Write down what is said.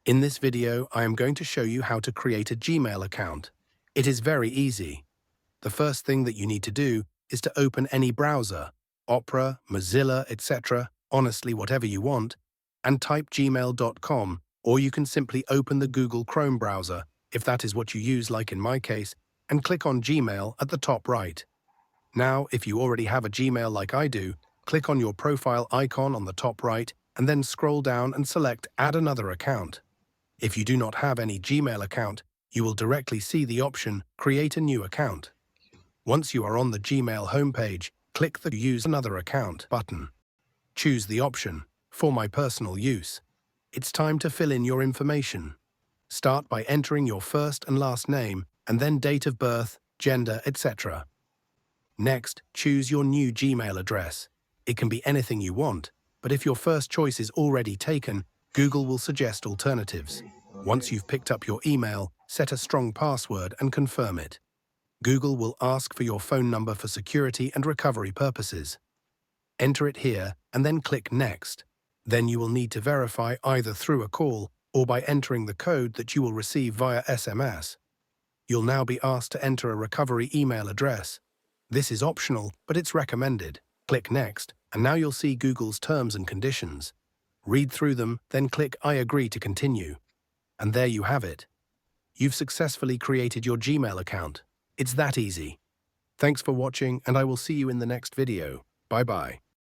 In this video, I am going to show you how to create a Gmail account. It is very easy. The first thing that you need to do is to open any browser, Opera, Mozilla, etc., honestly whatever you want, and type gmail.com, or you can simply open the Google Chrome browser, if that is what you use like in my case, and click on Gmail at the top right. Now, if you already have a Gmail like I do, click on your profile icon on the top right and then scroll down and select Add another account. If you do not have any Gmail account, you will directly see the option Create a new account. Once you are on the Gmail homepage, click the Use another account button. Choose the option For my personal use. It's time to fill in your information. Start by entering your first and last name and then date of birth, gender, etc. Next, choose your new Gmail address. It can be anything you want, but if your first choice is already taken, Google will suggest alternatives. Once you've picked up your email, set a strong password and confirm it. Google will ask for your phone number for security and recovery purposes. Enter it here and then click Next. Then you will need to verify either through a call or by entering the code that you will receive via SMS. You'll now be asked to enter a recovery email address. This is optional, but it's recommended. Click Next, and now you'll see Google's terms and conditions. Read through them, then click I agree to continue. And there you have it. You've successfully created your Gmail account. It's that easy. Thanks for watching, and I will see you in the next video. Bye-bye.